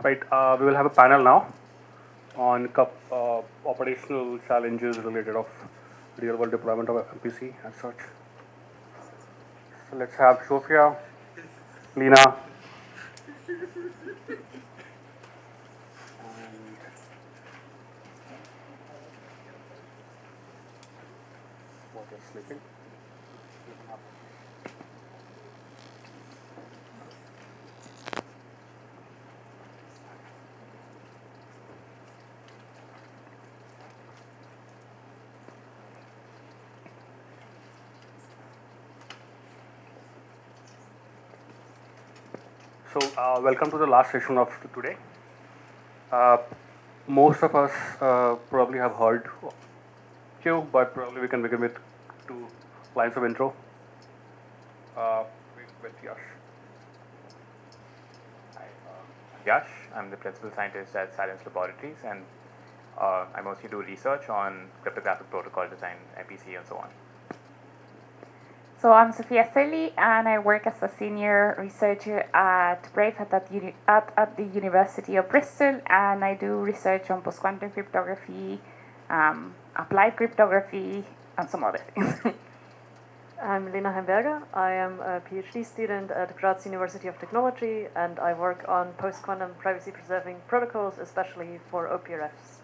Right, we will have a panel now on operational challenges related of real world deployment of MPC and such. So let's have Sophia, Lena, and what is sleeping? So welcome to the last session of today. Uh, most of us probably have heard you, but probably we can begin with two lines of intro. With Yash. Hi, I'm Yash. I'm the principal scientist at Silence Laboratories, and I mostly do research on cryptographic protocol design, MPC, and so on. So I'm Sofia Selly, and I work as a senior researcher at Brave at the University of Bristol, and I do research on post-quantum cryptography, applied cryptography, and some other things. I'm Lena Heimberger. I am a PhD student at Graz University of Technology, and I work on post-quantum privacy-preserving protocols, especially for OPRFs.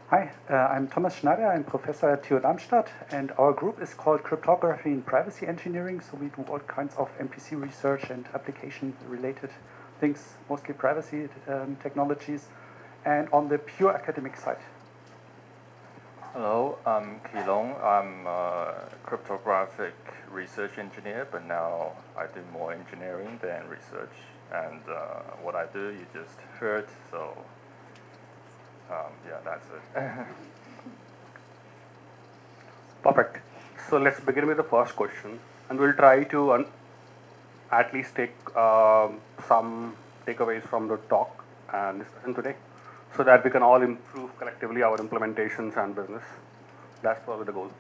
Hi, I'm Thomas Schneider. I'm professor at TU Darmstadt, and our group is called Cryptography and Privacy Engineering. So we do all kinds of MPC research and application-related things, mostly privacy technologies, and on the pure academic side. Hello, I'm Kilong. I'm a cryptographic research engineer, but now I do more engineering than research. And what I do, you just heard, so yeah, that's it. Perfect. So let's begin with the first question, and we'll try to at least take some takeaways from the talk and discussion today, so that we can all improve collectively our implementations and business. That's probably the goal.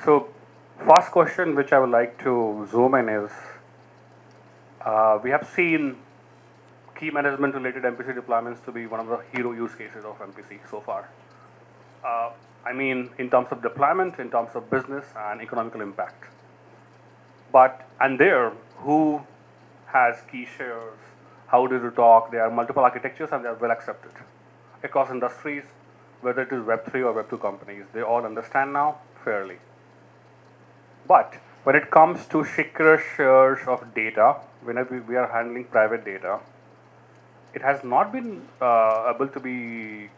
So, first question which I would like to zoom in is, we have seen key management related MPC deployments to be one of the hero use cases of MPC so far. I mean, in terms of deployment, in terms of business and economical impact. But, and there, who has key shares? How do you talk? There are multiple architectures and they are well accepted across industries, whether it is Web3 or Web2 companies. They all understand now fairly. But when it comes to secure shares of data, whenever we are handling private data, it has not been able to be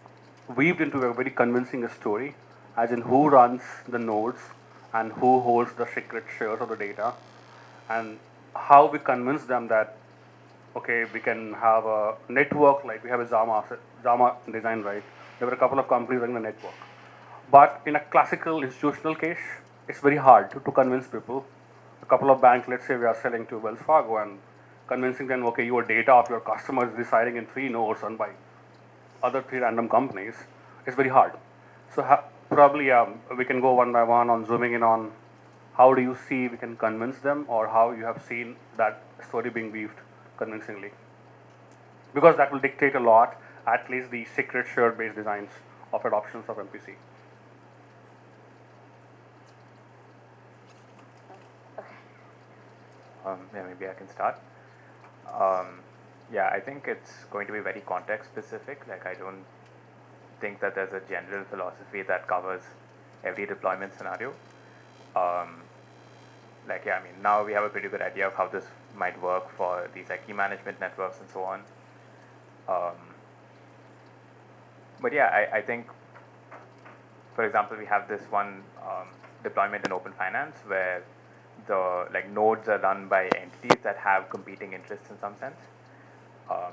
weaved into a very convincing story, as in who runs the nodes and who holds the secret shares of the data, and how we convince them that, okay, we can have a network like we have a Zama design, right? There were a couple of companies running the network. But in a classical institutional case, it's very hard to convince people. A couple of banks, let's say we are selling to Wells Fargo and convincing them, okay, your data of your customers is residing in 3 nodes run by other 3 random companies, is very hard. So probably we can go one by one on zooming in on how do you see we can convince them, or how you have seen that story being weaved convincingly. Because that will dictate a lot, at least the secret shared based designs of adoptions of MPC. Yeah, maybe I can start. Yeah, I think it's going to be very context specific. Like, I don't think that there's a general philosophy that covers every deployment scenario. Like, yeah, I mean, now we have a pretty good idea of how this might work for these like key management networks and so on. But yeah, I think, for example, we have this one deployment in open finance where the like nodes are run by entities that have competing interests in some sense.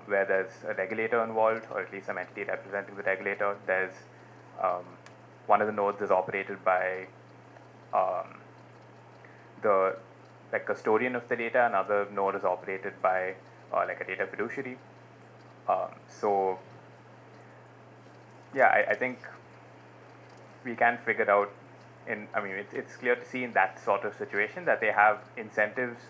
Where there's a regulator involved, or at least some entity representing the regulator. There's one of the nodes is operated by the like custodian of the data. Another node is operated by like a data fiduciary. So yeah, I think we can figure out I mean, it's clear to see in that sort of situation that they have incentives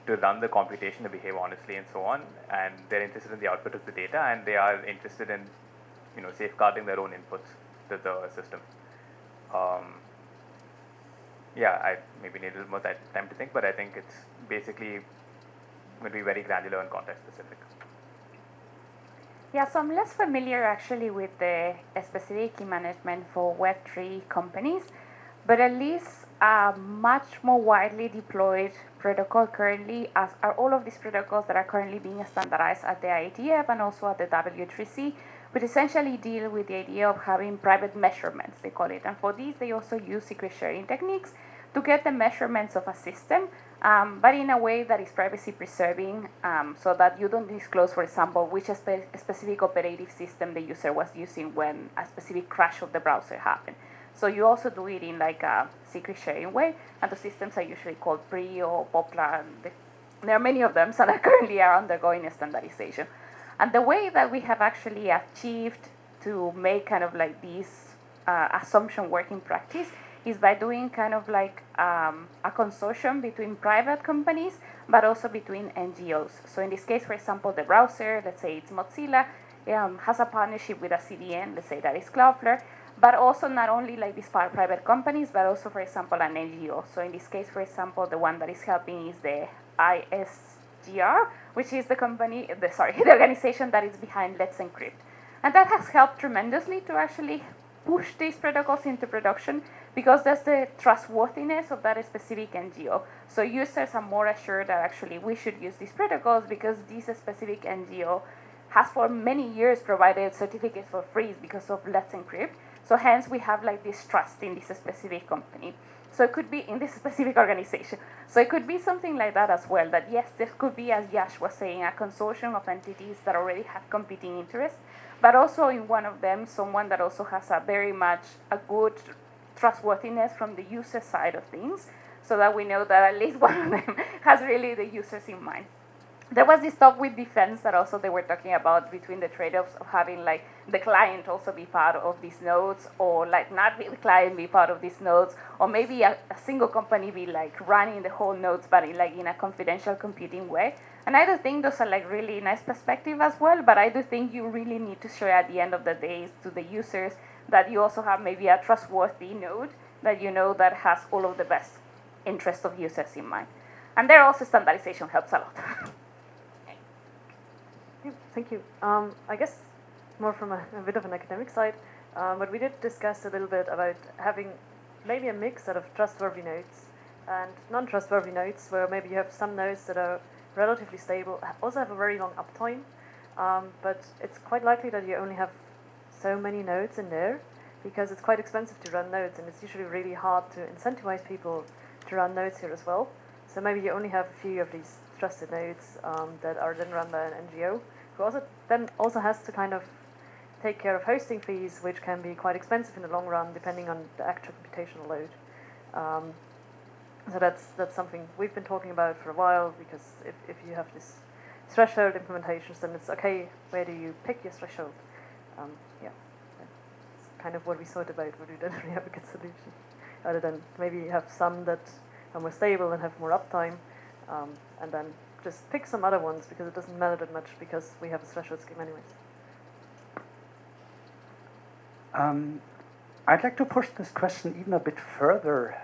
to run the computation, to behave honestly, and so on. And they're interested in the output of the data, and they are interested in, safeguarding their own inputs to the system. Yeah, I maybe need a little more time to think, but I think it's basically going to be very granular and context specific. Yeah, so I'm less familiar actually with the specific key management for Web3 companies, but at least a much more widely deployed protocol currently, as are all of these protocols that are currently being standardized at the IETF and also at the W3C, which essentially deal with the idea of having private measurements, they call it. And for these, they also use secret sharing techniques to get the measurements of a system, but in a way that is privacy preserving, so that you don't disclose, for example, which specific operating system the user was using when a specific crash of the browser happened. So you also do it in like a secret sharing way, and the systems are usually called PRI or POPLA. And there are many of them, so that currently are undergoing standardization. And the way that we have actually achieved to make kind of like this assumption work in practice is by doing kind of like a consortium between private companies, but also between NGOs. So in this case, for example, the browser, let's say it's Mozilla, has a partnership with a CDN, let's say that is Cloudflare, but also not only like these private companies, but also, for example, an NGO. So in this case, for example, the one that is helping is the ISGR, which is the the organization that is behind Let's Encrypt. And that has helped tremendously to actually push these protocols into production, because that's the trustworthiness of that specific NGO. So users are more assured that actually we should use these protocols because this specific NGO has for many years provided certificates for free because of Let's Encrypt. So hence we have like this trust in this specific company. So it could be in this specific organization. So it could be something like that as well, that yes, there could be, as Yash was saying, a consortium of entities that already have competing interests, but also in one of them, someone that also has a very much a good trustworthiness from the user side of things, so that we know that at least one of them has really the users in mind. There was this talk with defense that also they were talking about between the trade-offs of having like the client also be part of these nodes, or like not be the client be part of these nodes, or maybe a single company be like running the whole nodes, but in a confidential computing way. And I do think those are like really nice perspective as well, but I do think you really need to show at the end of the day to the users that you also have maybe a trustworthy node that you know that has all of the best interest of users in mind. And there also standardization helps a lot. Thank you. I guess more from a bit of an academic side, but we did discuss a little bit about having maybe a mix out of trustworthy nodes and non-trustworthy nodes, where maybe you have some nodes that are relatively stable, also have a very long uptime, but it's quite likely that you only have so many nodes in there, because it's quite expensive to run nodes, and it's usually really hard to incentivize people to run nodes here as well. So maybe you only have a few of these trusted nodes that are then run by an NGO, who also has to kind of take care of hosting fees, which can be quite expensive in the long run, depending on the actual computational load. So that's something we've been talking about for a while, because if you have this threshold implementations, then it's okay, where do you pick your threshold? Yeah, that's kind of what we thought about, but we don't really have a good solution, other than maybe you have some that are more stable and have more uptime, and then just pick some other ones, because it doesn't matter that much, because we have a threshold scheme anyways. I'd like to push this question even a bit further.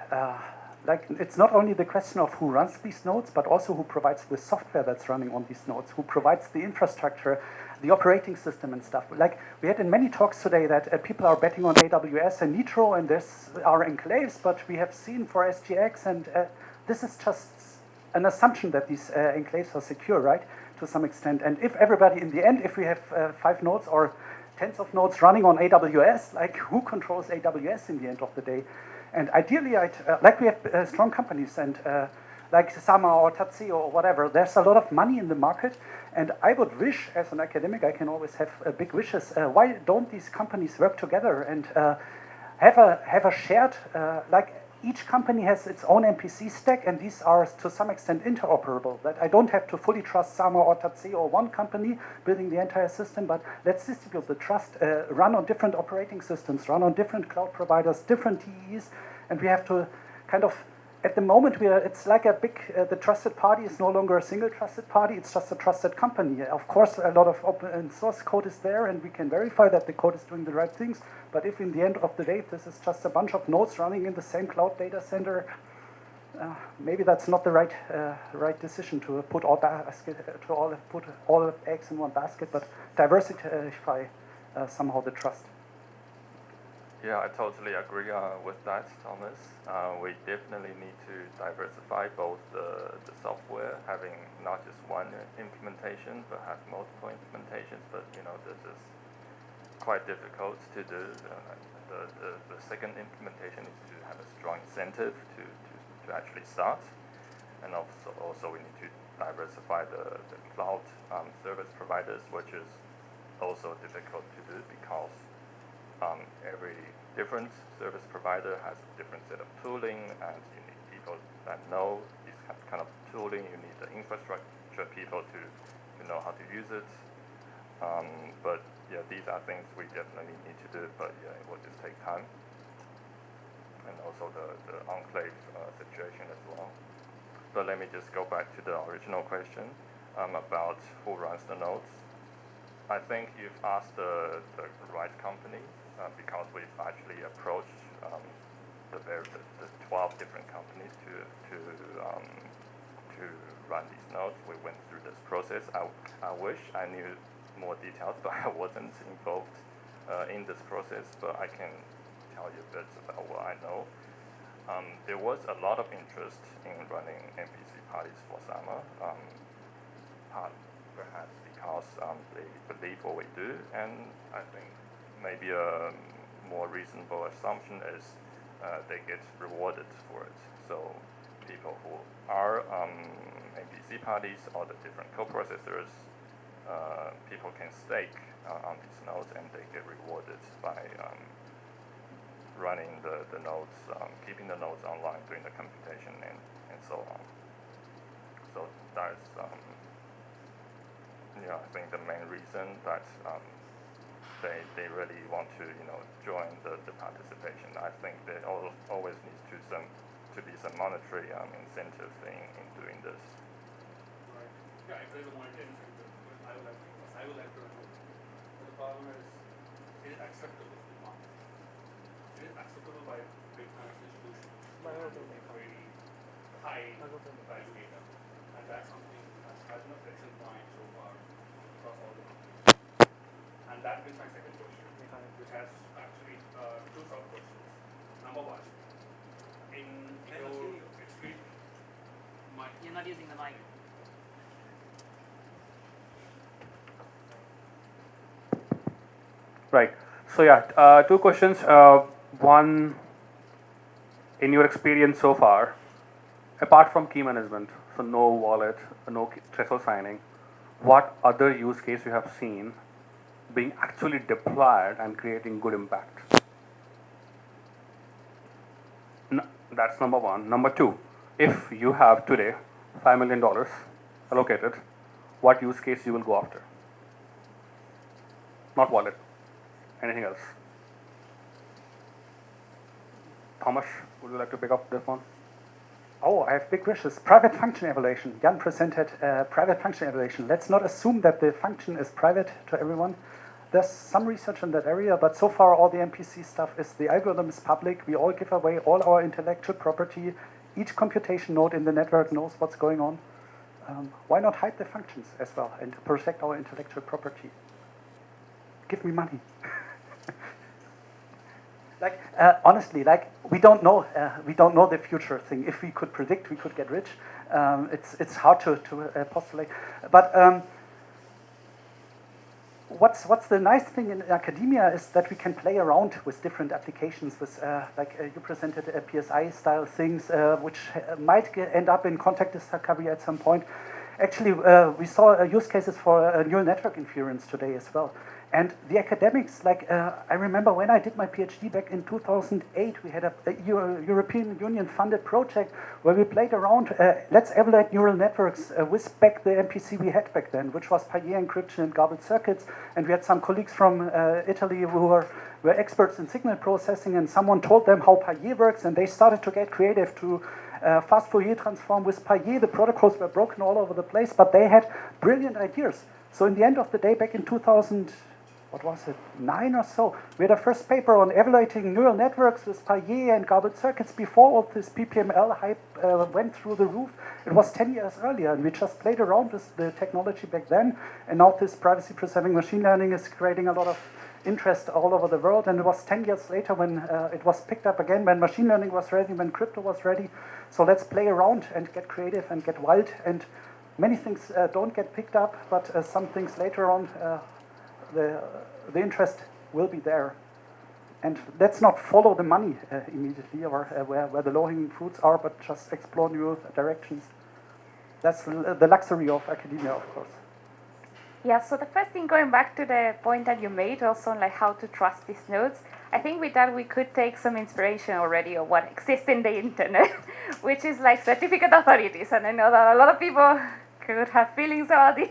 Like, it's not only the question of who runs these nodes, but also who provides the software that's running on these nodes, who provides the infrastructure, the operating system and stuff. Like, we had in many talks today that people are betting on AWS and Nitro, and there's our enclaves, but we have seen for SGX, and this is just an assumption that these enclaves are secure, right, to some extent. And if everybody, in the end, if we have 5 nodes or tens of nodes running on AWS, like, who controls AWS in the end of the day? And ideally, like, we have strong companies, and like Sama or Tatsio or whatever, there's a lot of money in the market, and I would wish, as an academic, I can always have big wishes, why don't these companies work together and have a shared, like, each company has its own MPC stack, and these are to some extent interoperable, that I don't have to fully trust Sama or Tatsio or one company building the entire system, but let's distribute the trust, run on different operating systems, run on different cloud providers, different TEs, and we have to kind of at the moment, it's like a big, the trusted party is no longer a single trusted party, it's just a trusted company. Of course, a lot of open source code is there, and we can verify that the code is doing the right things, but if in the end of the day, this is just a bunch of nodes running in the same cloud data center, maybe that's not the right decision to put all eggs in one basket, but diversify somehow the trust. Yeah, I totally agree with that, Thomas. We definitely need to diversify both the software, having not just one implementation, but have multiple implementations. But this is quite difficult to do. The second implementation is to have a strong incentive to actually start, and also we need to diversify the cloud service providers, which is also difficult to do because every different service provider has a different set of tooling, and you need people that know this kind of tooling. You need the infrastructure people to know how to use it. But yeah, these are things we definitely need to do, but yeah, it will just take time. And also the enclave situation as well. But let me just go back to the original question about who runs the nodes. I think you've asked the right company because we've actually approached the 12 different companies to run these nodes. We went through this process. I wish I knew more details, but I wasn't involved in this process. But I can tell you a bit about what I know. There was a lot of interest in running MPC parties for summer, perhaps because they believe what we do, and I think maybe a more reasonable assumption is they get rewarded for it. So people who are MPC parties or the different co-processors, people can stake on these nodes, and they get rewarded by running the nodes, keeping the nodes online, doing the computation, and so on. So that's I think the main reason that they really want to join the participation. I think there always needs to be some monetary incentive thing in doing this. Right. Yeah, if there is a monetary incentive, I would like to know. The problem is, it is acceptable to the market. It is acceptable by big financial institutions. Very high value data, and that's something that has no friction point so far across all the companies. And that brings my second question, which has actually two sub-questions. Number one, in your experience, You're not using the mic. right. So yeah, two questions. One, in your experience so far, apart from key management, so no wallet, no threshold signing, what other use case you have seen being actually deployed and creating good impact? That's number one. Number two, if you have today $5 million allocated, what use case you will go after? Not wallet, anything else? Thomas, would you like to pick up this one? Oh, I have big wishes. Private function evaluation. Jan presented private function evaluation. Let's not assume that the function is private to everyone. There's some research in that area, but so far all the MPC stuff is the algorithm is public. We all give away all our intellectual property. Each computation node in the network knows what's going on. Why not hide the functions as well and protect our intellectual property? Give me money. Honestly, we don't know the future thing. If we could predict, we could get rich. It's hard to postulate. But what's the nice thing in academia is that we can play around with different applications. With you presented PSI style things, which might end up in contact discovery at some point. Actually, we saw use cases for neural network inference today as well. And the academics, I remember when I did my PhD back in 2008, we had a European Union funded project where we played around, let's evaluate neural networks with back the MPC we had back then, which was Payet encryption and garbled circuits. And we had some colleagues from Italy who were experts in signal processing, and someone told them how Payet works, and they started to get creative to fast Fourier transform with Payet. The protocols were broken all over the place, but they had brilliant ideas. So in the end of the day, back in 2000, what was it, 9 or so, we had a first paper on evaluating neural networks with Payet and garbled circuits before all this PPML hype went through the roof. It was 10 years earlier, and we just played around with the technology back then, and now this privacy-preserving machine learning is creating a lot of interest all over the world, and it was 10 years later when it was picked up again, when machine learning was ready, when crypto was ready. So let's play around and get creative and get wild, and many things don't get picked up, but some things later on, the interest will be there. And let's not follow the money immediately or where the low-hanging fruits are, but just explore new directions. That's the luxury of academia, of course. Yeah, so the first thing, going back to the point that you made also on like how to trust these nodes, I think with that we could take some inspiration already of what exists in the internet, which is like certificate authorities. And I know that a lot of people could have feelings about this,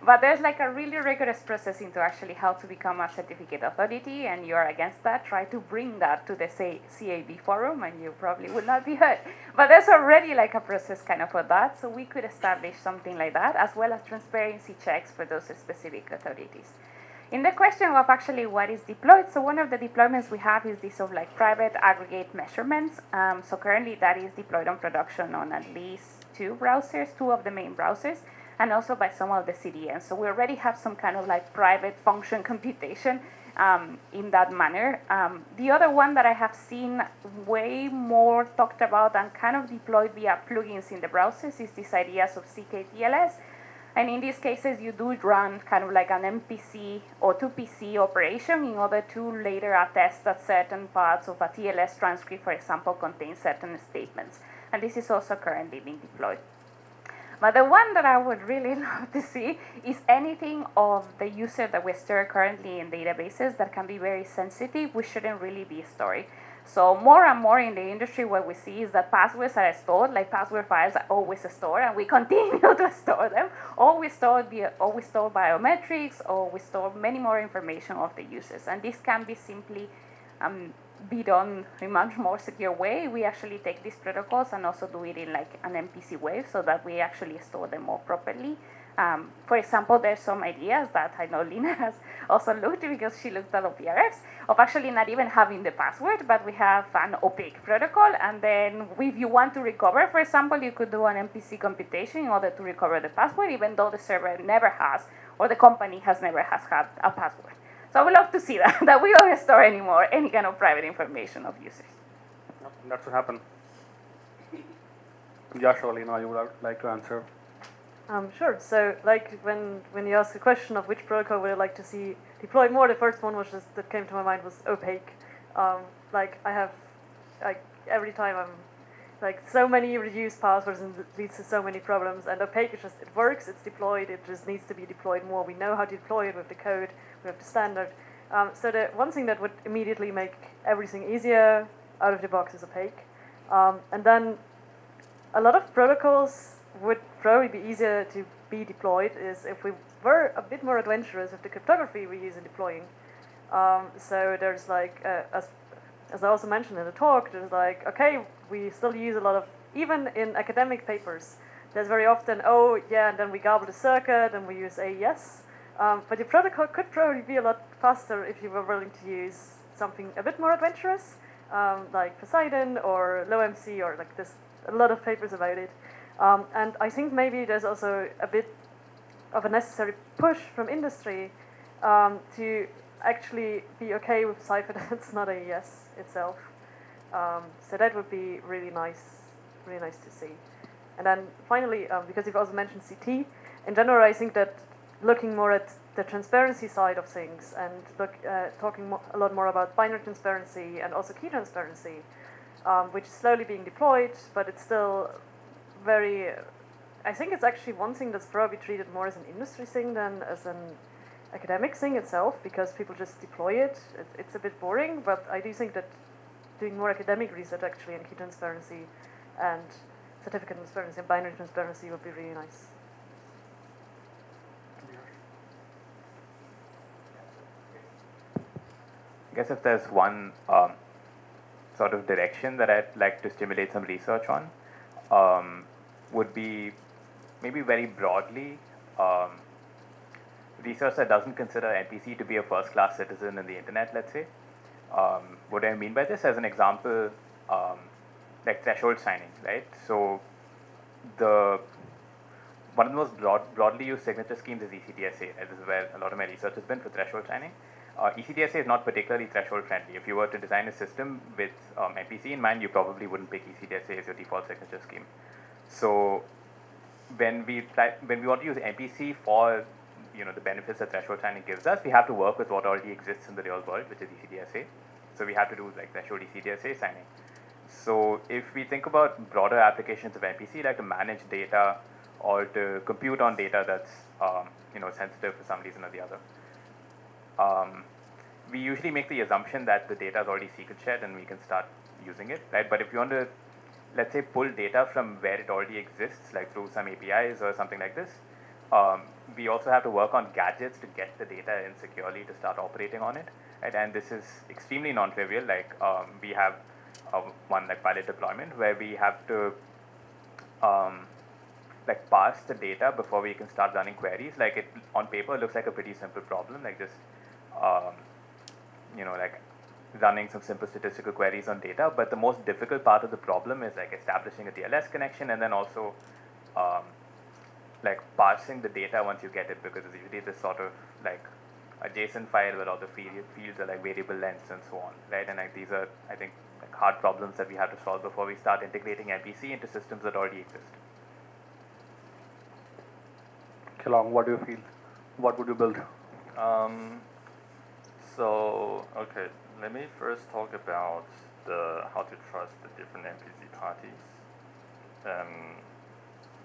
but there's like a really rigorous process into actually how to become a certificate authority, and you're against that, try to bring that to the CAB forum and you probably would not be heard. But there's already like a process kind of for that, so we could establish something like that, as well as transparency checks for those specific authorities. In the question of actually what is deployed, so one of the deployments we have is this of like private aggregate measurements. So currently that is deployed on production on at least two browsers, two of the main browsers, and also by some of the CDNs. So we already have some kind of like private function computation in that manner. The other one that I have seen way more talked about and kind of deployed via plugins in the browsers is these ideas of CKTLS. And in these cases, you do run kind of like an MPC or 2PC operation in order to later attest that certain parts of a TLS transcript, for example, contain certain statements. And this is also currently being deployed. But the one that I would really love to see is anything of the user that we store currently in databases that can be very sensitive, which shouldn't really be stored. So more and more in the industry, what we see is that passwords are stored, like password files are always stored, and we continue to store them. Or we store biometrics, or we store many more information of the users. And this can be simply be done in a much more secure way. We actually take these protocols and also do it in like an MPC way so that we actually store them more properly. For example, there's some ideas that I know Lina has also looked because she looked at OPRFs of actually not even having the password, but we have an opaque protocol. And then if you want to recover, for example, you could do an MPC computation in order to recover the password, even though the server never has, or the company has never has had a password. So I would love to see that we don't store anymore any kind of private information of users. That should happen. Josh or Lina, you would like to answer? Sure. So, like when you ask the question of which protocol would I like to see deployed more, the first one was just that came to my mind was opaque. Like I have, like every time I'm like so many reduced passwords and it leads to so many problems. And opaque is just it works, it's deployed, it just needs to be deployed more. We know how to deploy it with the code, we have the standard. So the one thing that would immediately make everything easier out of the box is opaque. And then a lot of protocols would probably be easier to be deployed is if we were a bit more adventurous with the cryptography we use in deploying. So there's like, as I also mentioned in the talk, there's like, okay, we still use a lot of, even in academic papers, there's very often, oh yeah, and then we garble the circuit and we use AES. But your protocol could probably be a lot faster if you were willing to use something a bit more adventurous, like Poseidon or LowMC, or like there's a lot of papers about it. And I think maybe there's also a bit of a necessary push from industry to actually be okay with cipher that's not AES itself. So that would be really nice to see. And then finally, because you've also mentioned CT, in general I think that looking more at the transparency side of things and talking a lot more about binary transparency and also key transparency, which is slowly being deployed, but it's still very, I think it's actually one thing that's probably treated more as an industry thing than as an academic thing itself, because people just deploy it. It's a bit boring, but I do think that doing more academic research actually in key transparency and certificate transparency and binary transparency would be really nice. I guess if there's one sort of direction that I'd like to stimulate some research on, would be maybe very broadly research that doesn't consider MPC to be a first-class citizen in the internet, let's say. What do I mean by this? As an example, like threshold signing, right? So one of the most broadly used signature schemes is ECTSA. Right? This is where a lot of my research has been for threshold signing. ECTSA is not particularly threshold friendly. If you were to design a system with MPC in mind, you probably wouldn't pick ECTSA as your default signature scheme. So when we want to use MPC for the benefits that threshold signing gives us, we have to work with what already exists in the real world, which is ECTSA. So we have to do like threshold ECTSA signing. So if we think about broader applications of MPC, like to manage data or to compute on data that's sensitive for some reason or the other, we usually make the assumption that the data is already secret shared and we can start using it, right? But if you want to, let's say, pull data from where it already exists, like through some APIs or something like this, we also have to work on gadgets to get the data in securely to start operating on it, right? And this is extremely non-trivial. Like we have one like pilot deployment where we have to like parse the data before we can start running queries. Like it on paper looks like a pretty simple problem, like just like running some simple statistical queries on data. But the most difficult part of the problem is like establishing a TLS connection and then also like parsing the data once you get it, because it's usually this sort of like a JSON file where all the fields are like variable lengths and so on, right? And like these are, I think, like hard problems that we have to solve before we start integrating MPC into systems that already exist. Kelong, what do you feel? What would you build? Okay, let me first talk about how to trust the different MPC parties.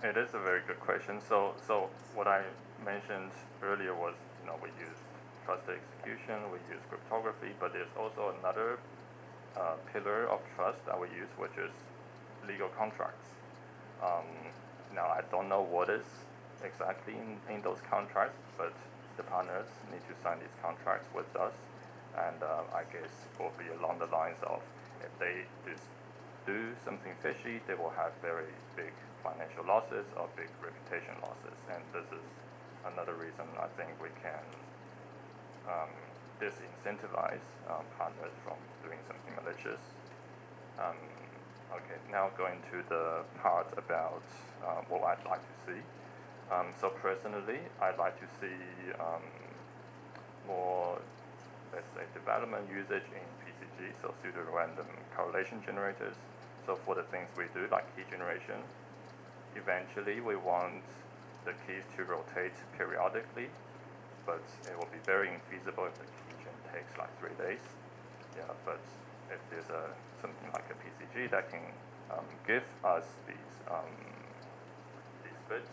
It is a very good question. So what I mentioned earlier was, we use trusted execution, we use cryptography, but there's also another pillar of trust that we use, which is legal contracts. Now, I don't know what is exactly in those contracts, but the partners need to sign these contracts with us, and I guess it will be along the lines of, if they do something fishy, they will have very big financial losses or big reputation losses, and this is another reason I think we can disincentivize partners from doing something malicious. Okay, now going to the part about what I'd like to see. So personally, I'd like to see more, let's say, development usage in PCG, so pseudo-random correlation generators. So for the things we do, like key generation, eventually we want the keys to rotate periodically, but it will be very infeasible if the key gen takes like 3 days. Yeah, but if there's something like a PCG that can give us these bits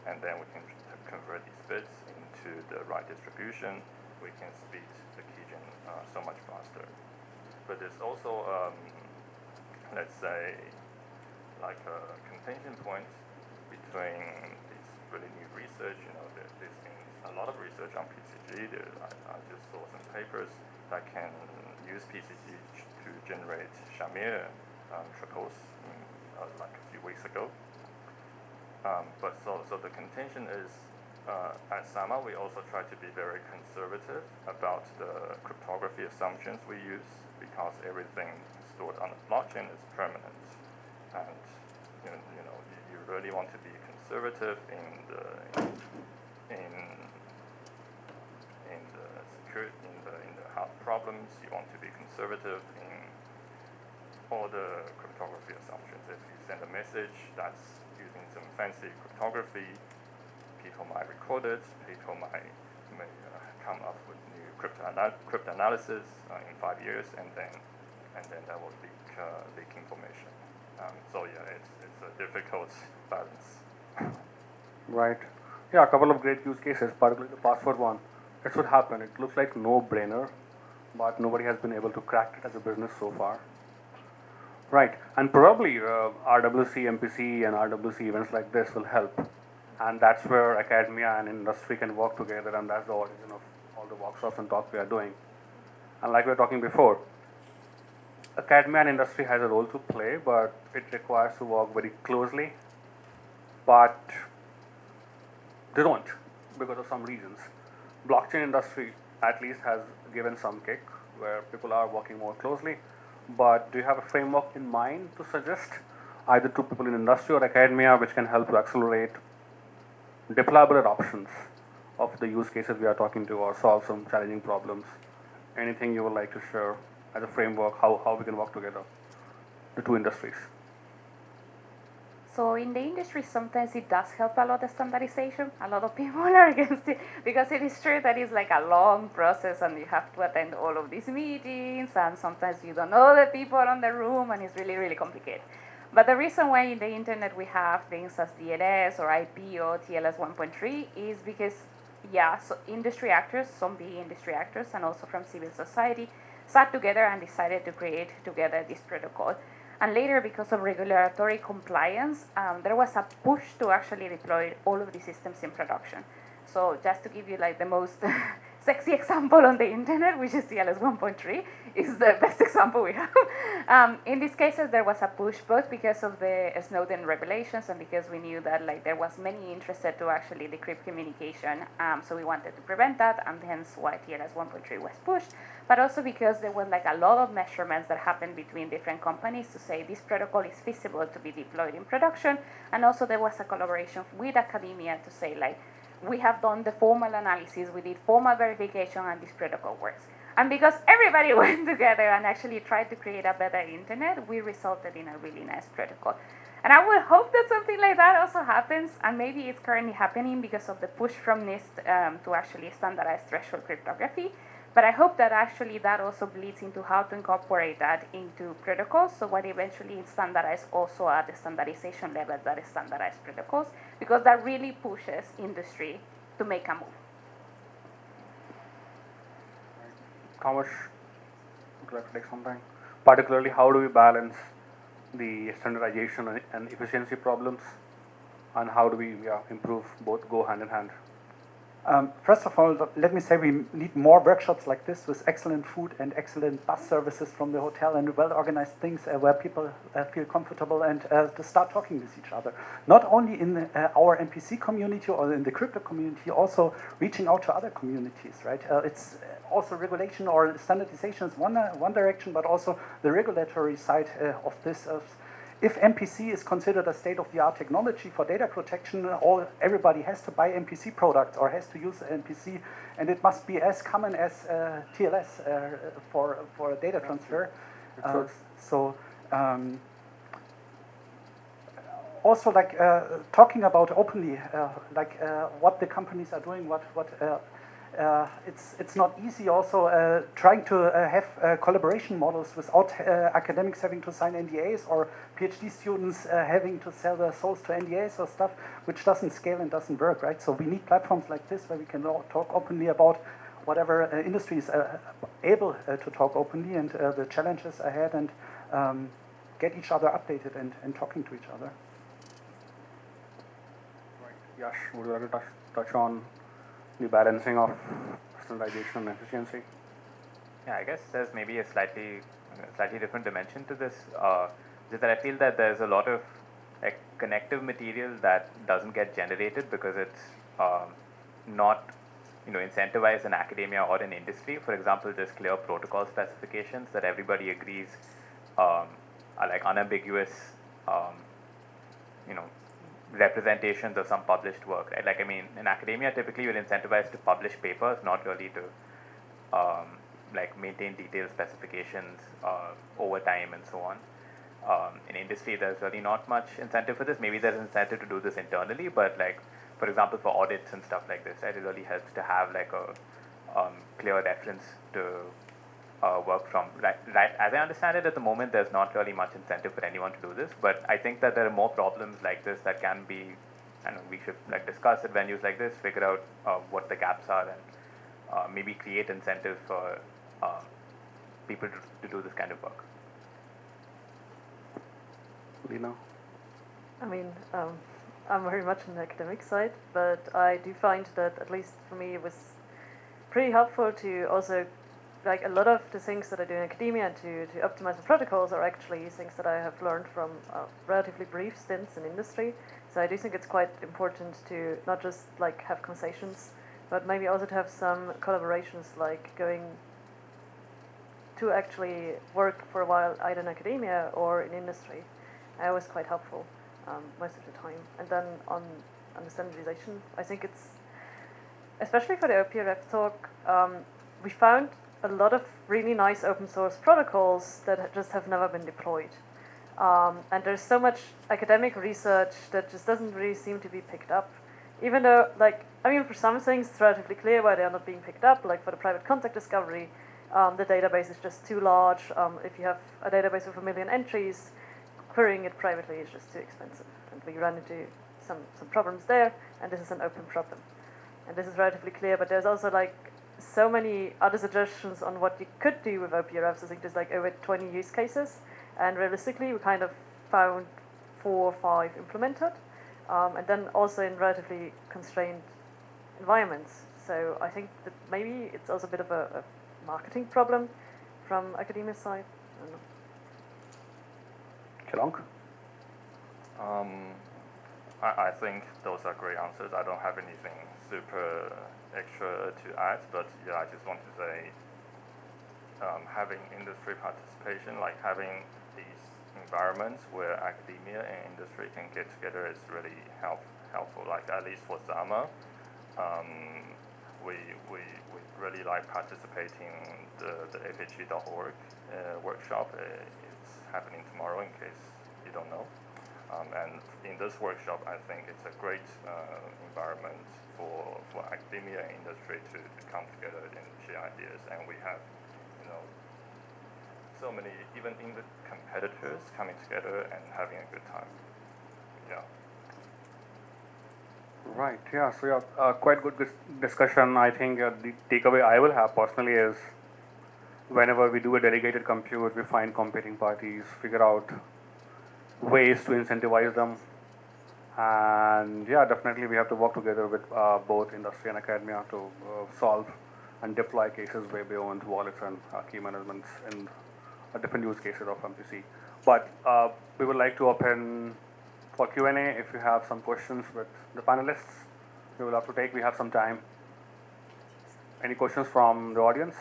and then we can convert these bits into the right distribution, we can speed the keygen so much faster. But there's also, let's say, like a contention point between these really new research. There's been a lot of research on PCG. I just saw some papers that can use PCG to generate Shamir triples like a few weeks ago. But so the contention is, at Sama, we also try to be very conservative about the cryptography assumptions we use, because everything stored on the blockchain is permanent, and you really want to be conservative in the hard problems. You want to be conservative in all the cryptography assumptions. If you send a message that's using some fancy cryptography, people might record it, people may come up with new cryptanalysis in 5 years, and then that will leak information. So yeah, it's a difficult balance. Right. Yeah, a couple of great use cases, particularly the password one. It should happen. It looks like no-brainer, but nobody has been able to crack it as a business so far. Right, and probably RWC, MPC, and RWC events like this will help. And that's where academia and industry can work together, and that's the origin of all the workshops and talks we are doing. And like we were talking before, academia and industry has a role to play, but it requires to work very closely. But they don't because of some reasons. Blockchain industry at least has given some kick where people are working more closely. But do you have a framework in mind to suggest either to people in industry or academia which can help to accelerate deployable adoptions of the use cases we are talking to or solve some challenging problems? Anything you would like to share as a framework, how we can work together, the two industries? So in the industry, sometimes it does help a lot of standardization. A lot of people are against it because it is true that it's like a long process and you have to attend all of these meetings and sometimes you don't know the people on the room and it's really, really complicated. But the reason why in the internet we have things as DNS or IP or TLS 1.3 is because, yeah, so industry actors, some big industry actors and also from civil society sat together and decided to create together this protocol. And later, because of regulatory compliance, there was a push to actually deploy all of the systems in production. So just to give you like the most sexy example on the internet, which is TLS 1.3, is the best example we have. In these cases, there was a push both because of the Snowden revelations and because we knew that like there was many interested to actually decrypt communication. So we wanted to prevent that, and hence why TLS 1.3 was pushed. But also because there was like a lot of measurements that happened between different companies to say this protocol is feasible to be deployed in production. And also there was a collaboration with academia to say like, we have done the formal analysis, we did formal verification, and this protocol works. And because everybody went together and actually tried to create a better internet, we resulted in a really nice protocol. And I would hope that something like that also happens, and maybe it's currently happening because of the push from NIST to actually standardize threshold cryptography. But I hope that actually that also bleeds into how to incorporate that into protocols, so what eventually is standardized also at the standardization level that is standardized protocols, because that really pushes industry to make a move. Thomas, would you like to take something? Particularly, how do we balance the standardization and efficiency problems, and how do we improve both go hand in hand? First of all, let me say we need more workshops like this with excellent food and excellent bus services from the hotel and well-organized things where people feel comfortable and to start talking with each other. Not only in our MPC community or in the crypto community, also reaching out to other communities, right? It's also regulation or standardization is one direction, but also the regulatory side of this. If MPC is considered a state-of-the-art technology for data protection, everybody has to buy MPC products or has to use MPC, and it must be as common as TLS for data transfer. Also, like talking about openly, what the companies are doing, it's not easy. Also, trying to have collaboration models without academics having to sign NDAs or PhD students having to sell their souls to NDAs or stuff, which doesn't scale and doesn't work, right? So we need platforms like this where we can talk openly about whatever industry is able to talk openly and the challenges ahead and get each other updated and talking to each other. Right. Yash, would you like to touch on the balancing of standardization and efficiency? Yeah, I guess there's maybe a slightly different dimension to this. Just that I feel that there's a lot of like connective material that doesn't get generated because it's not incentivized in academia or in industry. For example, there's clear protocol specifications that everybody agrees are like unambiguous, representations of some published work. Right? Like, I mean, in academia, typically you're incentivized to publish papers, not really to like maintain detailed specifications over time and so on. In industry, there's really not much incentive for this. Maybe there's incentive to do this internally, but like, for example, for audits and stuff like this, right, it really helps to have like a clear reference to work from. Right, as I understand it, at the moment, there's not really much incentive for anyone to do this, but I think that there are more problems like this that can be, I know, we should like discuss at venues like this, figure out what the gaps are, and maybe create incentives for people to do this kind of work. Lena? I mean, I'm very much on the academic side, but I do find that, at least for me, it was pretty helpful to also like a lot of the things that I do in academia and to optimize the protocols are actually things that I have learned from relatively brief stints in industry. So I do think it's quite important to not just like have conversations, but maybe also to have some collaborations, like going to actually work for a while either in academia or in industry. I was quite helpful most of the time. And then on the standardization, I think it's, especially for the OPRF talk, we found a lot of really nice open source protocols that just have never been deployed. And there's so much academic research that just doesn't really seem to be picked up. Even though, like, I mean, for some things it's relatively clear why they are not being picked up, like for the private contact discovery, the database is just too large. If you have a database with 1 million entries, querying it privately is just too expensive. And we run into some problems there, and this is an open problem. And this is relatively clear, but there's also like so many other suggestions on what you could do with OPRFs. I think there's like over 20 use cases, and realistically we kind of found 4 or 5 implemented, and then also in relatively constrained environments. So I think that maybe it's also a bit of a marketing problem from academia side. I don't know. Kelong? I think those are great answers. I don't have anything super extra to add, but yeah, I just want to say having industry participation, like having these environments where academia and industry can get together is really helpful. Like at least for Zama, we really like participating in the FHE.org workshop. It's happening tomorrow in case you don't know. And in this workshop, I think it's a great environment for academia and industry to come together and share ideas. And we have, so many, even in the competitors coming together and having a good time. Yeah. Right, yeah, so yeah, quite good discussion. I think the takeaway I will have personally is whenever we do a delegated compute, we find competing parties, figure out ways to incentivize them, and yeah, definitely we have to work together with both industry and academia to solve and deploy cases way beyond wallets and key managements in different use cases of MPC. But we would like to open for Q&A. If you have some questions with the panelists, we will have to take. We have some time. Any questions from the audience?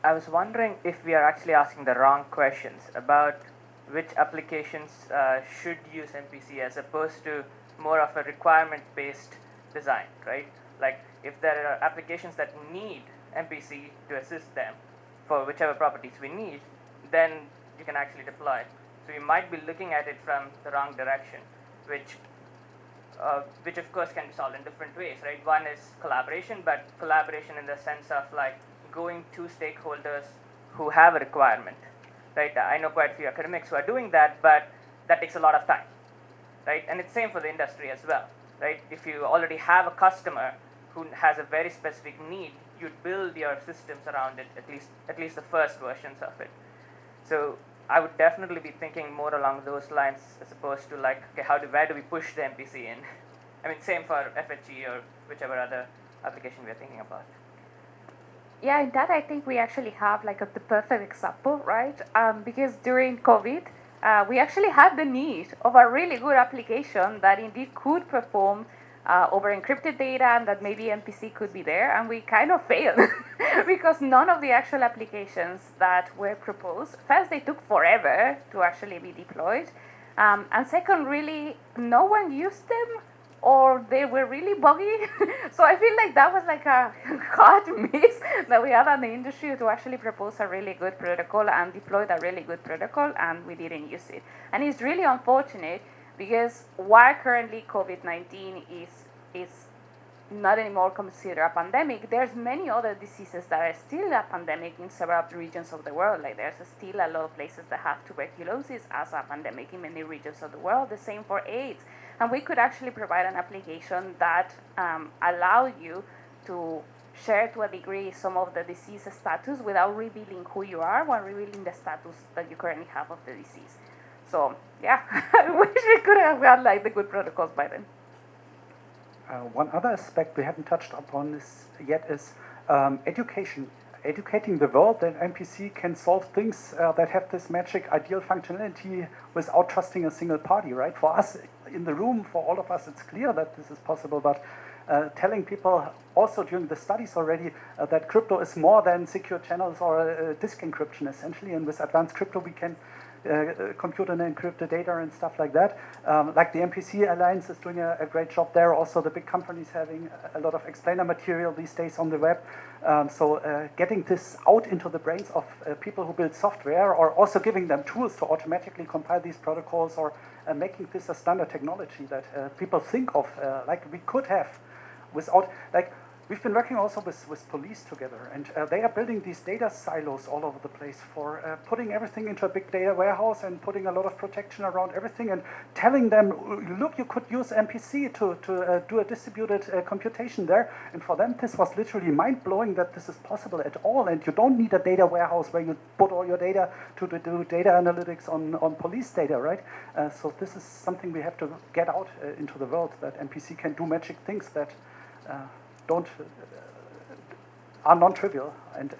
I was wondering if we are actually asking the wrong questions about which applications should use MPC as opposed to more of a requirement-based design, right? Like if there are applications that need MPC to assist them for whichever properties we need, then you can actually deploy. So you might be looking at it from the wrong direction, which of course can be solved in different ways, right? One is collaboration, but collaboration in the sense of like going to stakeholders who have a requirement, right? I know quite a few academics who are doing that, but that takes a lot of time, right? And it's same for the industry as well, right? If you already have a customer who has a very specific need, you'd build your systems around it, at least the first versions of it. So I would definitely be thinking more along those lines as opposed to like, okay, where do we push the MPC in? I mean, same for FHE or whichever other application we're thinking about. Yeah, in that I think we actually have like the perfect example, right? Because during COVID, we actually had the need of a really good application that indeed could perform over encrypted data and that maybe MPC could be there, and we kind of failed because none of the actual applications that were proposed, first they took forever to actually be deployed, and second, really no one used them, or they were really buggy. So I feel like that was like a hard miss that we had on the industry to actually propose a really good protocol and deploy a really good protocol, and we didn't use it. And it's really unfortunate because while currently COVID-19 is not anymore considered a pandemic, there's many other diseases that are still a pandemic in several regions of the world. Like there's still a lot of places that have tuberculosis as a pandemic in many regions of the world. The same for AIDS. And we could actually provide an application that allow you to share to a degree some of the disease status without revealing who you are while revealing the status that you currently have of the disease. So yeah, I wish we could have had like the good protocols by then. One other aspect we haven't touched upon this yet is education. Educating the world that MPC can solve things that have this magic ideal functionality without trusting a single party, right? For us in the room, for all of us, it's clear that this is possible, but telling people also during the studies already that crypto is more than secure channels or disk encryption essentially, and with advanced crypto we can compute and encrypt the data and stuff like that. Like the MPC Alliance is doing a great job there. Also, the big companies having a lot of explainer material these days on the web. So getting this out into the brains of people who build software, or also giving them tools to automatically compile these protocols, or making this a standard technology that people think of, like we could have without, like, we've been working also with police together, and they are building these data silos all over the place for putting everything into a big data warehouse and putting a lot of protection around everything and telling them, look, you could use MPC to do a distributed computation there. And for them, this was literally mind-blowing that this is possible at all. And you don't need a data warehouse where you put all your data to do data analytics on police data, right? So this is something we have to get out into the world, that MPC can do magic things that are non-trivial and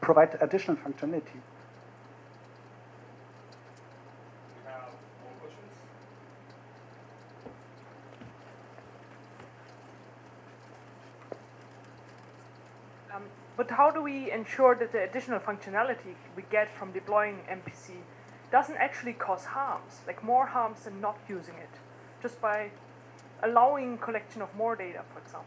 provide additional functionality. We have more questions. But how do we ensure that the additional functionality we get from deploying MPC doesn't actually cause harms, like more harms than not using it, just by allowing collection of more data, for example?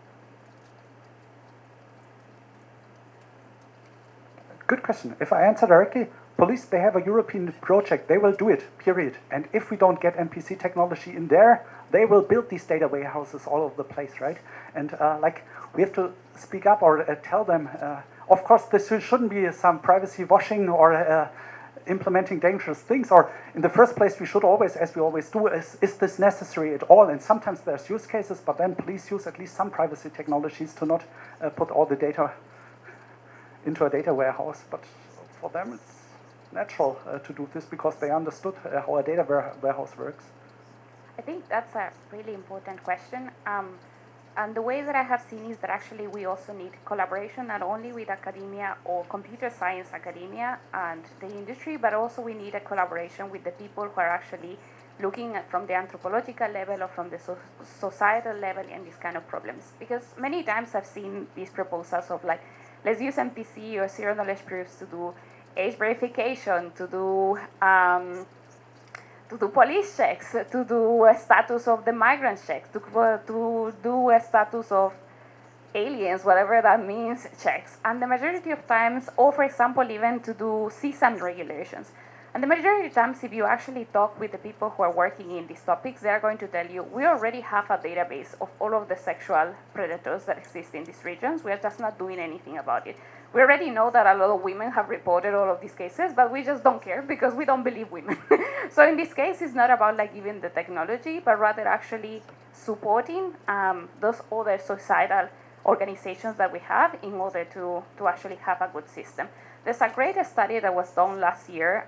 Good question. If I answer directly, police, they have a European project. They will do it, period. And if we don't get MPC technology in there, they will build these data warehouses all over the place, right? And like, we have to speak up or tell them, of course, this shouldn't be some privacy washing or implementing dangerous things, or in the first place, we should always, as we always do, is this necessary at all? And sometimes there's use cases, but then please use at least some privacy technologies to not put all the data into a data warehouse. But for them, it's natural to do this because they understood how a data warehouse works. I think that's a really important question. And the way that I have seen is that actually we also need collaboration, not only with academia or computer science academia and the industry, but also we need a collaboration with the people who are actually looking at from the anthropological level or from the societal level in these kind of problems. Because many times I've seen these proposals of like, let's use MPC or zero knowledge proofs to do age verification, to do police checks, to do a status of the migrant checks, to do a status of aliens, whatever that means, checks. And the majority of times, or for example, even to do CSAM regulations. And the majority of times, if you actually talk with the people who are working in these topics, they are going to tell you, we already have a database of all of the sexual predators that exist in these regions. We are just not doing anything about it. We already know that a lot of women have reported all of these cases, but we just don't care because we don't believe women. So in this case, it's not about like even the technology, but rather actually supporting those other societal organizations that we have in order to actually have a good system. There's a great study that was done last year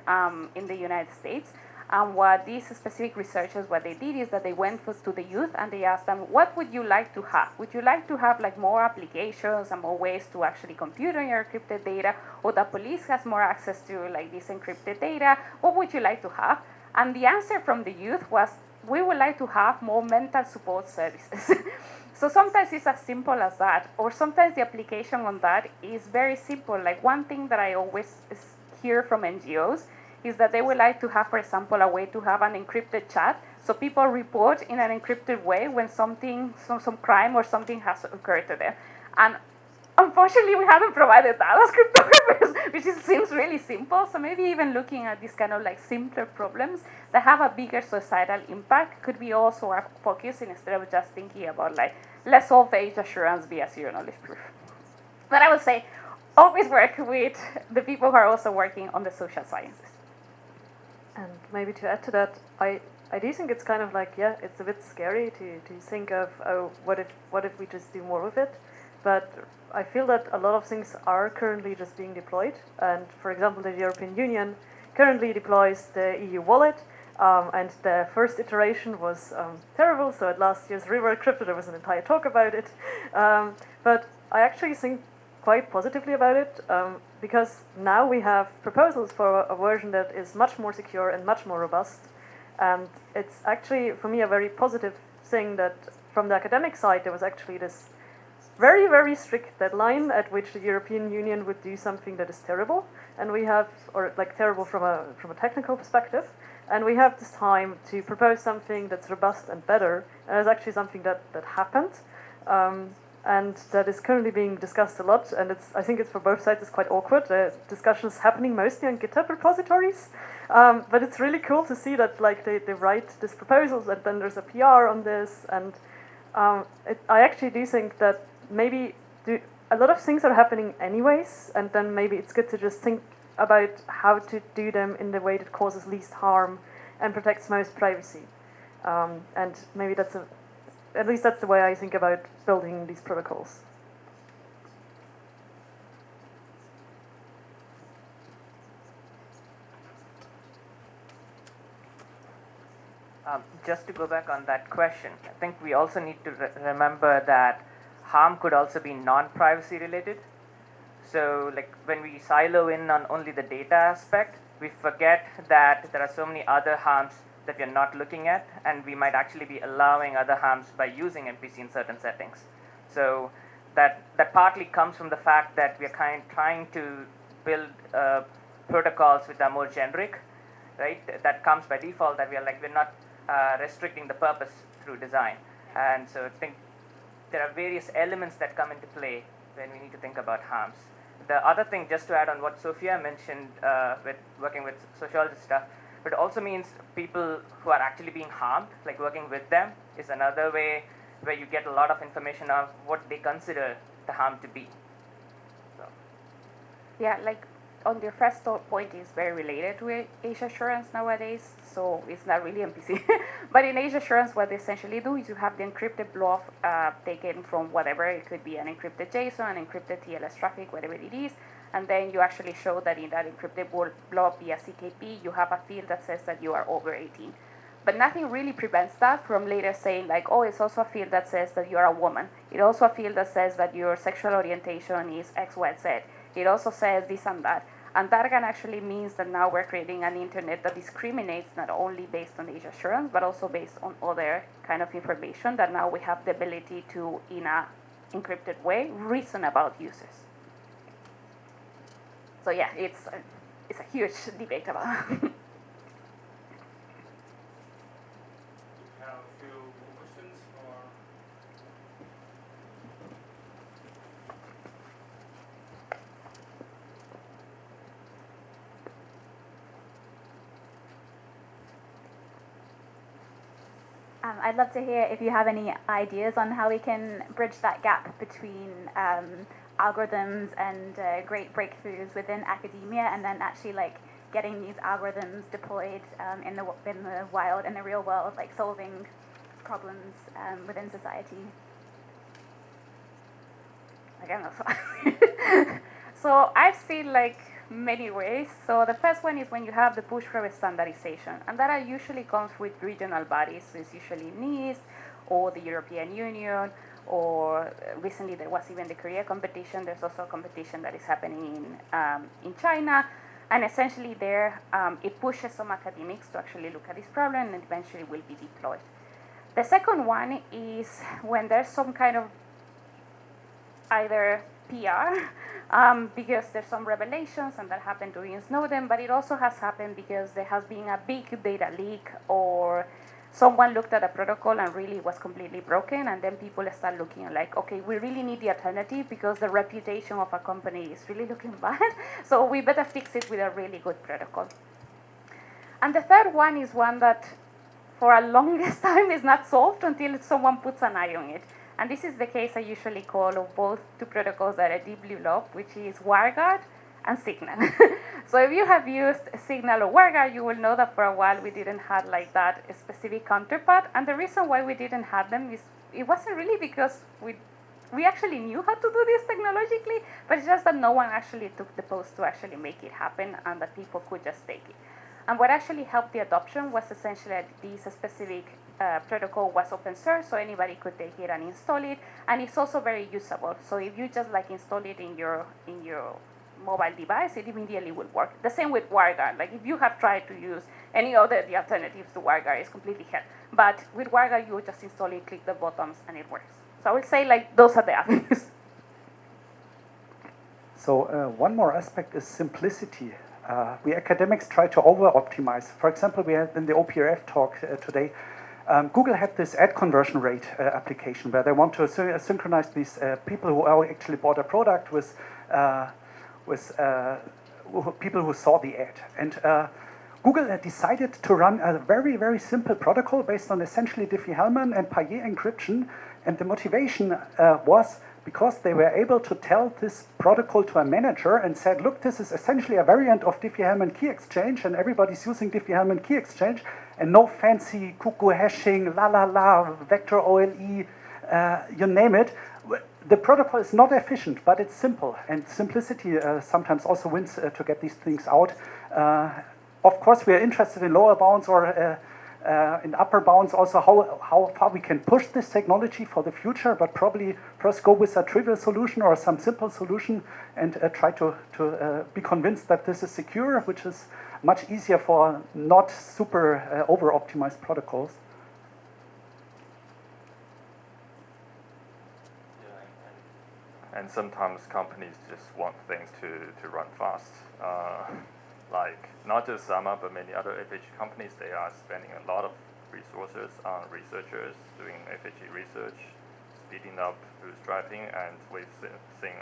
in the United States. And what these specific researchers, what they did is that they went to the youth and they asked them, what would you like to have? Would you like to have like more applications and more ways to actually compute on your encrypted data? Or the police has more access to like this encrypted data? What would you like to have? And the answer from the youth was, we would like to have more mental support services. So sometimes it's as simple as that, or sometimes the application on that is very simple. Like one thing that I always hear from NGOs is that they would like to have, for example, a way to have an encrypted chat, so people report in an encrypted way when some crime or something has occurred to them. And unfortunately, we haven't provided that as cryptographers, which seems really simple. So maybe even looking at these kind of like simpler problems that have a bigger societal impact could be also our focus instead of just thinking about like, let's solve the age assurance via zero knowledge proof. But I would say, always work with the people who are also working on the social sciences. And maybe to add to that, I do think it's kind of like, yeah, it's a bit scary to think of, oh, what if we just do more with it? but I feel that a lot of things are currently just being deployed. And for example, the European Union currently deploys the EU wallet, and the first iteration was terrible. So at last year's Rework Crypto, there was an entire talk about it. But I actually think quite positively about it, because now we have proposals for a version that is much more secure and much more robust. And it's actually, for me, a very positive thing that from the academic side, there was actually this very, very strict deadline at which the European Union would do something that is terrible. And we have, or like terrible from a technical perspective. And we have this time to propose something that's robust and better. And it's actually something that happened. And that is currently being discussed a lot, and I think it's for both sides, it's quite awkward. The discussion is happening mostly on GitHub repositories, but it's really cool to see that like they write these proposals, and then there's a PR on this, and I actually do think that maybe a lot of things are happening anyways, and then maybe it's good to just think about how to do them in the way that causes least harm and protects most privacy, and maybe at least that's the way I think about building these protocols. Just to go back on that question, I think we also need to remember that harm could also be non-privacy related. So like when we silo in on only the data aspect, we forget that there are so many other harms that we're not looking at, and we might actually be allowing other harms by using MPC in certain settings. So that partly comes from the fact that we're trying to build protocols which are more generic, right? That comes by default, that we're not restricting the purpose through design. And so I think there are various elements that come into play when we need to think about harms. The other thing, just to add on what Sophia mentioned with working with sociologist stuff, but it also means people who are actually being harmed, like working with them, is another way where you get a lot of information of what they consider the harm to be. So. Yeah, like on your first point is very related to age assurance nowadays, so it's not really MPC. But in age assurance, what they essentially do is you have the encrypted blob taken from whatever, it could be an encrypted JSON, an encrypted TLS traffic, whatever it is, and then you actually show that in that encrypted blob via CKP, you have a field that says that you are over 18. But nothing really prevents that from later saying like, oh, it's also a field that says that you're a woman. It also a field that says that your sexual orientation is X, Y, Z. It also says this and that. And that can actually means that now we're creating an internet that discriminates not only based on age assurance, but also based on other kind of information that now we have the ability to, in a encrypted way, reason about users. So yeah, it's a huge debate about. Have a few more questions or? I'd love to hear if you have any ideas on how we can bridge that gap between algorithms and great breakthroughs within academia, and then actually like getting these algorithms deployed in the wild, in the real world, like solving problems within society. I don't know. So I've seen like many ways. So the first one is when you have the push for standardization, and that usually comes with regional bodies. So it's usually NIST or the European Union, or recently there was even the Korea competition. There's also a competition that is happening in China, and essentially there it pushes some academics to actually look at this problem and eventually will be deployed. The second one is when there's some kind of either PR, because there's some revelations, and that happened during Snowden, but it also has happened because there has been a big data leak, or someone looked at a protocol and really was completely broken, and then people start looking like, okay, we really need the alternative because the reputation of a company is really looking bad, so we better fix it with a really good protocol. And the third one is one that for a longest time is not solved until someone puts an eye on it. And this is the case I usually call of both two protocols that are deeply loved, which is WireGuard and Signal. So if you have used Signal or WireGuard, you will know that for a while we didn't have like that specific counterpart. And the reason why we didn't have them is it wasn't really because we we actually knew how to do this technologically, but it's just that no one actually took the post to actually make it happen and that people could just take it. And what actually helped the adoption was essentially that this specific protocol was open source, so anybody could take it and install it, and it's also very usable. So if you just like install it in your mobile device, it immediately will work. The same with WireGuard. Like if you have tried to use any other the alternatives to WireGuard, it's completely hell. But with WireGuard, you just install it, click the buttons, and it works. So I would say like those are the avenues. So one more aspect is simplicity. We academics try to over-optimize. For example, we had in the OPRF talk today, Google had this ad conversion rate application where they want to synchronize these people who actually bought a product with people who saw the ad. And Google had decided to run a very, very simple protocol based on essentially Diffie-Hellman and Payet encryption. And the motivation was because they were able to tell this protocol to a manager and said, look, this is essentially a variant of Diffie-Hellman key exchange, and everybody's using Diffie-Hellman key exchange, and no fancy cuckoo hashing, vector OLE, you name it. The protocol is not efficient, but it's simple, and simplicity sometimes also wins to get these things out. Of course, we are interested in lower bounds or in upper bounds, also how far we can push this technology for the future, but probably first go with a trivial solution or some simple solution and try to be convinced that this is secure, which is much easier for not super over-optimized protocols. And sometimes companies just want things to run fast. Like not just Zama, but many other FHE companies, they are spending a lot of resources on researchers doing FHE research, speeding up bootstrapping, and we've seen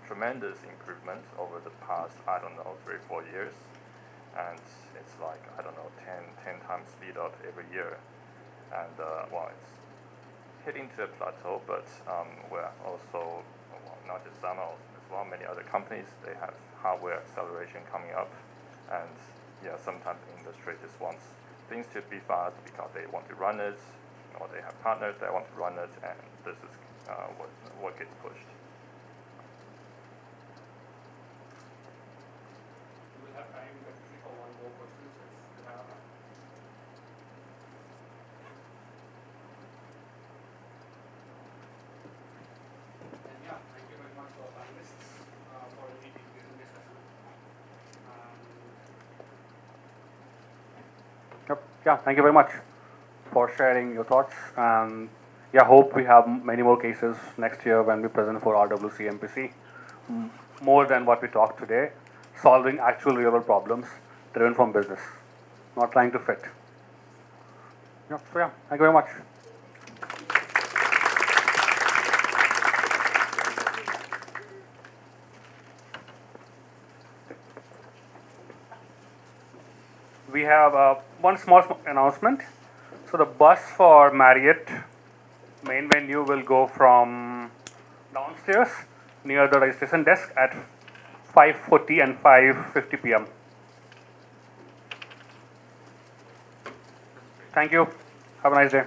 tremendous improvement over the past, 3-4 years. And it's like, 10 times speed up every year. And it's hitting to a plateau, but we're also, not just Zama, as well, many other companies, they have hardware acceleration coming up. And yeah, sometimes the industry just wants things to be fast because they want to run it, or they have partners that want to run it, and this is what gets pushed. We will have time definitely for one more question. And yeah, thank you very much to our panelists for a really decent discussion. Yep. Yeah, thank you very much for sharing your thoughts. And yeah, hope we have many more cases next year when we present for RWC MPC. More than what we talked today, solving actual real world problems driven from business, not trying to fit. Yeah, so yeah, thank you very much. We have one small announcement. So the bus for Marriott main venue will go from downstairs near the registration desk at 5:40 and 5:50 p.m. Thank you. Have a nice day.